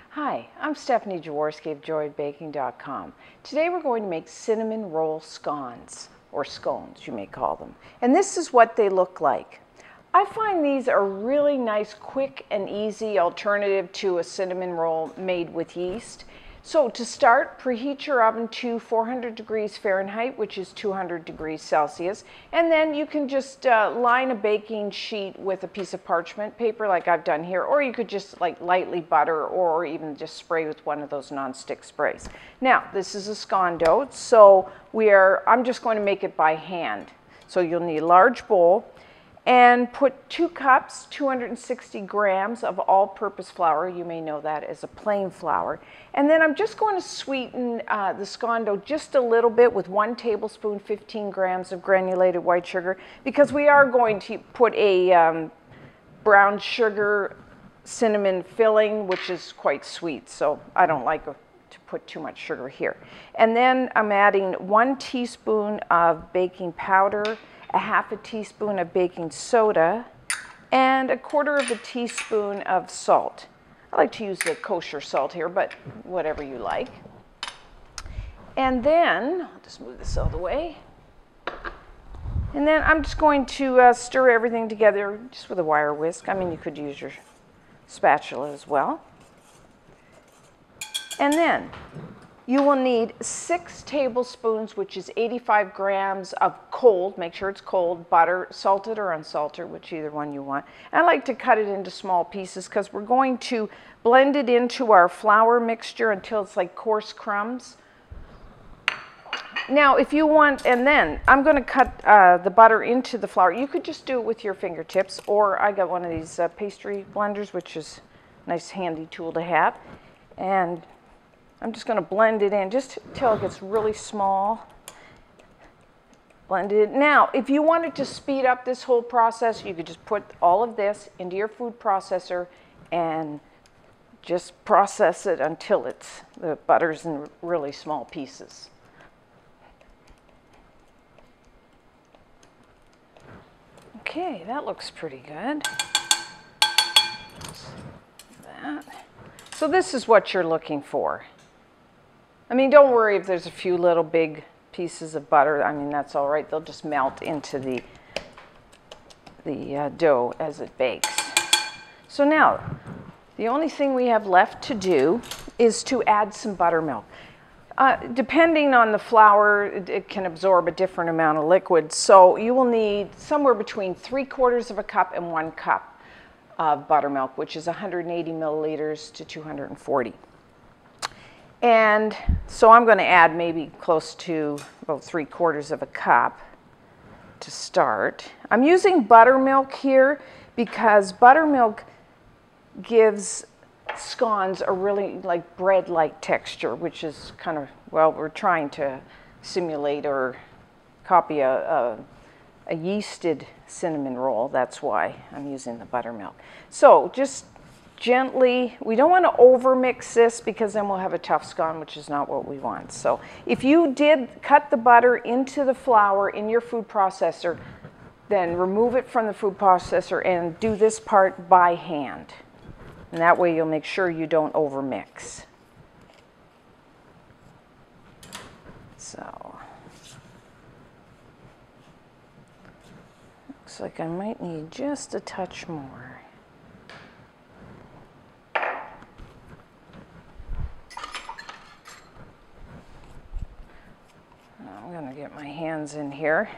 Hi, I'm Stephanie Jaworski of joyofbaking.com. Today we're going to make cinnamon roll scones, or scones you may call them. And this is what they look like. I find these are really nice, quick and easy alternative to a cinnamon roll made with yeast. So to start, preheat your oven to 400 degrees Fahrenheit, which is 200 degrees Celsius. And then you can just line a baking sheet with a piece of parchment paper like I've done here, or you could just like lightly butter or even just spray with one of those non-stick sprays. Now, this is a scone dough, so I'm just going to make it by hand. So you'll need a large bowl and put 2 cups, 260 grams of all-purpose flour. You may know that as a plain flour. And then I'm just going to sweeten the scone dough just a little bit with 1 tablespoon, 15 grams of granulated white sugar, because we are going to put a brown sugar cinnamon filling, which is quite sweet, so I don't like to put too much sugar here. And then I'm adding 1 teaspoon of baking powder, a half a teaspoon of baking soda, and 1/4 teaspoon of salt. I like to use the kosher salt here, but whatever you like. And then, I'll just move this out of the way. And then I'm just going to stir everything together just with a wire whisk. I mean, you could use your spatula as well. And then you will need 6 tablespoons, which is 85 grams of cold, make sure it's cold, butter, salted or unsalted, which either one you want. And I like to cut it into small pieces because we're going to blend it into our flour mixture until it's like coarse crumbs. Now, if you want, and then I'm going to cut the butter into the flour. You could just do it with your fingertips, or I got one of these pastry blenders, which is a nice handy tool to have. And I'm just going to blend it in just till it gets really small. Blend it. Now, if you wanted to speed up this whole process, you could just put all of this into your food processor and just process it until the butter's in really small pieces. Okay, that looks pretty good. That. So this is what you're looking for. I mean, don't worry if there's a few little big pieces of butter. I mean, that's all right. They'll just melt into the dough as it bakes. So now, the only thing we have left to do is to add some buttermilk. Depending on the flour, it can absorb a different amount of liquid. So you will need somewhere between 3/4 cup and 1 cup of buttermilk, which is 180 milliliters to 240. And so I'm going to add maybe close to about 3/4 cup to start. I'm using buttermilk here because buttermilk gives scones a really like bread-like texture, which is kind of, well, we're trying to simulate or copy a yeasted cinnamon roll. That's why I'm using the buttermilk. So just gently, we don't want to over mix this because then we'll have a tough scone, which is not what we want. So if you did cut the butter into the flour in your food processor, then remove it from the food processor and do this part by hand. And that way you'll make sure you don't over mix. So, looks like I might need just a touch more. I'm going to get my hands in here.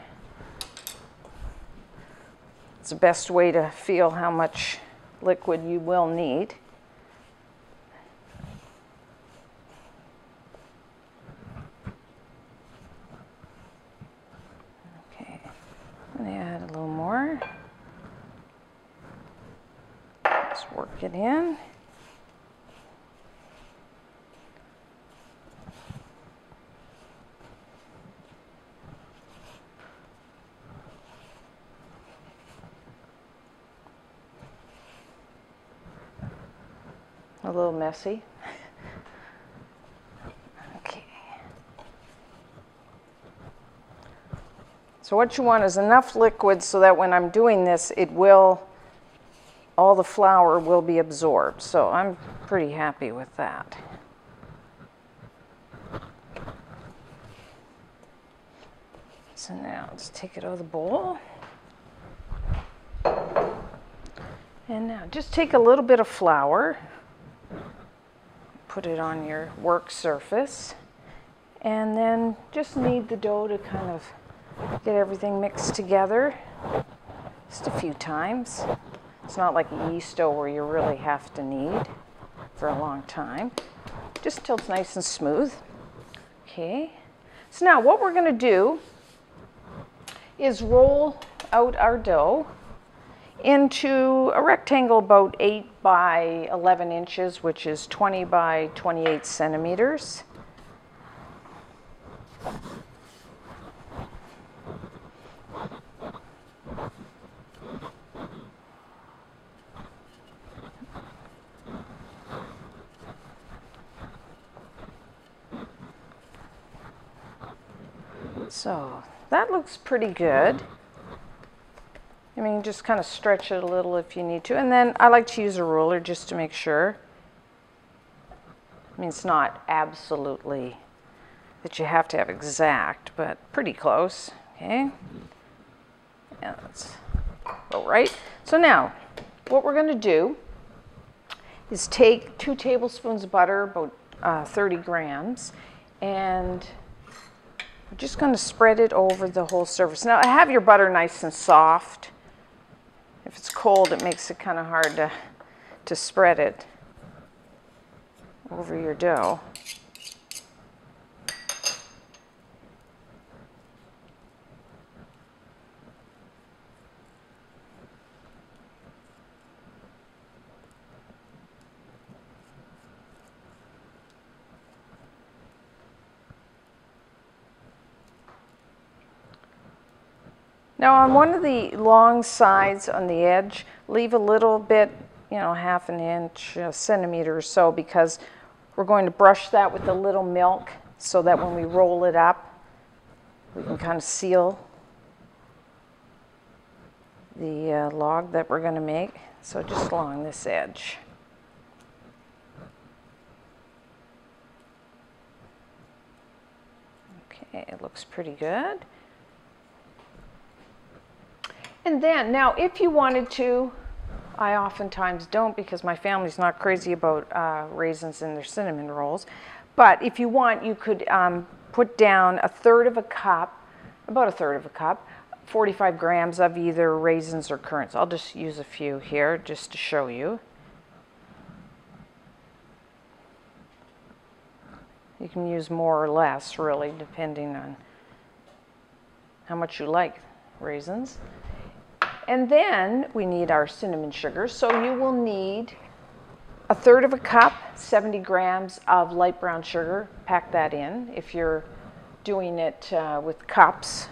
It's the best way to feel how much liquid you will need. Okay, I'm going to add a little more. Let's work it in. A little messy. Okay. So what you want is enough liquid so that when I'm doing this, all the flour will be absorbed. So I'm pretty happy with that. So now let's take it out of the bowl. And now just take a little bit of flour, put it on your work surface, and then just knead the dough to kind of get everything mixed together just a few times. It's not like a yeast dough where you really have to knead for a long time, just until it's nice and smooth. Okay, so now what we're going to do is roll out our dough into a rectangle about 8 by 11 inches, which is 20 by 28 centimeters. So that looks pretty good. I mean, just kind of stretch it a little if you need to. And then I like to use a ruler just to make sure. I mean, it's not absolutely that you have to have exact, but pretty close. Okay. Yeah, that's about right. So now, what we're going to do is take 2 tablespoons of butter, about 30 grams, and we're just going to spread it over the whole surface. Now, have your butter nice and soft. If it's cold, it makes it kind of hard to spread it over your dough. Now on one of the long sides on the edge, leave a little bit, half an inch, a centimeter or so, because we're going to brush that with a little milk so that when we roll it up, we can kind of seal the log that we're going to make. So just along this edge. Okay, it looks pretty good. And then, now if you wanted to, I oftentimes don't because my family's not crazy about raisins in their cinnamon rolls, but if you want, you could put down a third of a cup, about a third of a cup, 45 grams of either raisins or currants. I'll just use a few here just to show you. You can use more or less, really, depending on how much you like raisins. And then we need our cinnamon sugar. So you will need a third of a cup, 70 grams of light brown sugar. Pack that in if you're doing it with cups.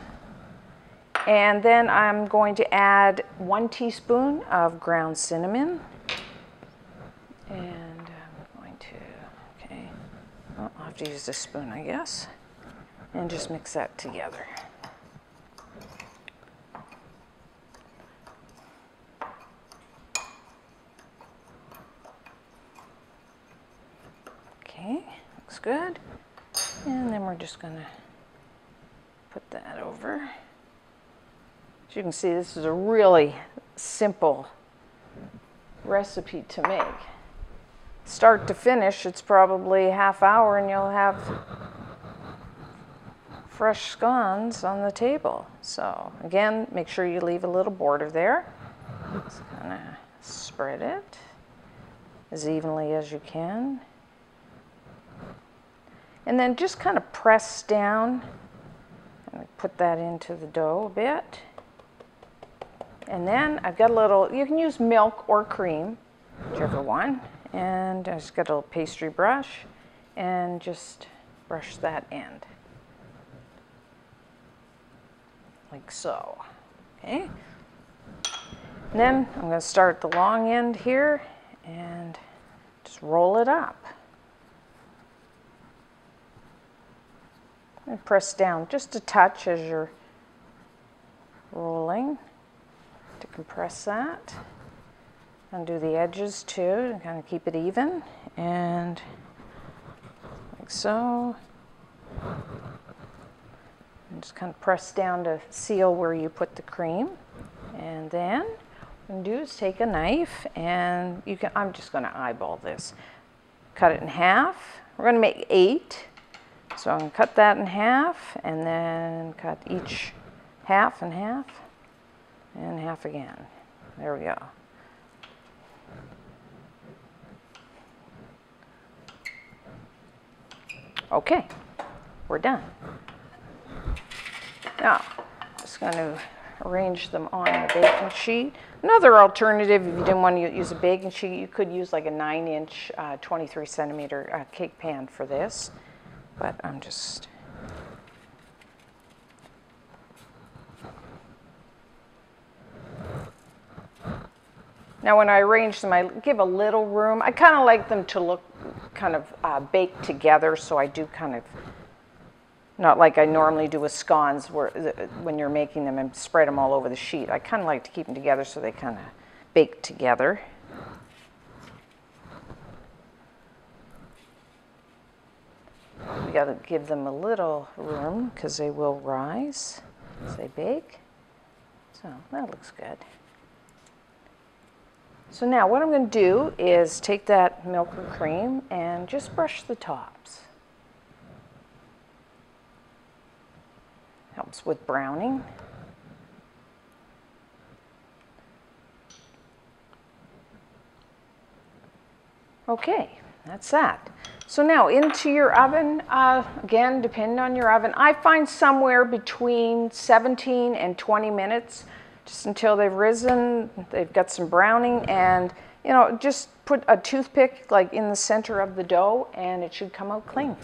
And then I'm going to add 1 teaspoon of ground cinnamon. And I'm going to, okay, well, I'll have to use this spoon, I guess. And just mix that together. Okay, looks good. And then we're just going to put that over. As you can see, this is a really simple recipe to make. Start to finish, it's probably a half hour and you'll have fresh scones on the table. So again, make sure you leave a little border there. Just kind of spread it as evenly as you can. And then just kind of press down and put that into the dough a bit. And then I've got a little, you can use milk or cream, whichever one. And I just got a little pastry brush and just brush that end. Like so. Okay. And then I'm going to start the long end here and just roll it up. And press down just a touch as you're rolling to compress that. Undo the edges too to kind of keep it even, and like so. And just kind of press down to seal where you put the cream. And then what I'm going to do is take a knife, and you can, I'm just going to eyeball this. Cut it in half. We're going to make 8. So I'm going to cut that in half, and then cut each half and half, and half again. There we go. Okay, we're done. Now, just going to arrange them on the baking sheet. Another alternative, if you didn't want to use a baking sheet, you could use like a 9-inch, 23 centimeter cake pan for this. But I'm just... Now when I arrange them, I give a little room. I kind of like them to look kind of baked together, so I do kind of, not like I normally do with scones, where when you're making them and spread them all over the sheet. I kind of like to keep them together so they kind of bake together. We got to give them a little room because they will rise as they bake. So that looks good. So now what I'm going to do is take that milk or cream and just brush the tops. Helps with browning. Okay, that's that. So now into your oven, again, depending on your oven, I find somewhere between 17 and 20 minutes, just until they've risen, they've got some browning, and you know, just put a toothpick like in the center of the dough and it should come out clean.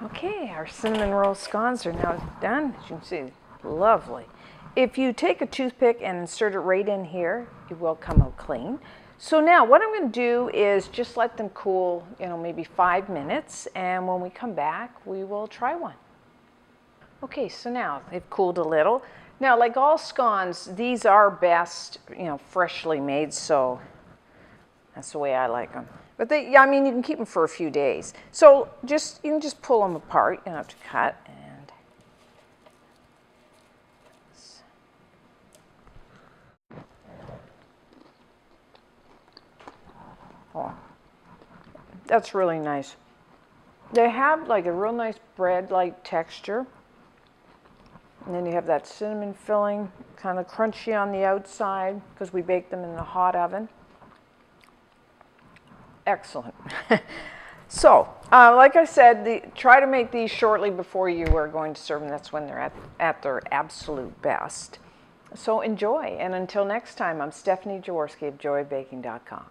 Okay, our cinnamon roll scones are now done. As you can see, lovely. If you take a toothpick and insert it right in here, it will come out clean. So now what I'm going to do is just let them cool, you know, maybe 5 minutes, and when we come back, we will try one. Okay, so now they've cooled a little. Now, like all scones, these are best, you know, freshly made, so that's the way I like them. But they, I mean, you can keep them for a few days. So you can just pull them apart. You don't have to cut. And oh, that's really nice. They have like a real nice bread-like texture. And then you have that cinnamon filling, kind of crunchy on the outside because we bake them in the hot oven. Excellent. So, like I said, try to make these shortly before you are going to serve them. That's when they're at their absolute best. So enjoy. And until next time, I'm Stephanie Jaworski of joybaking.com.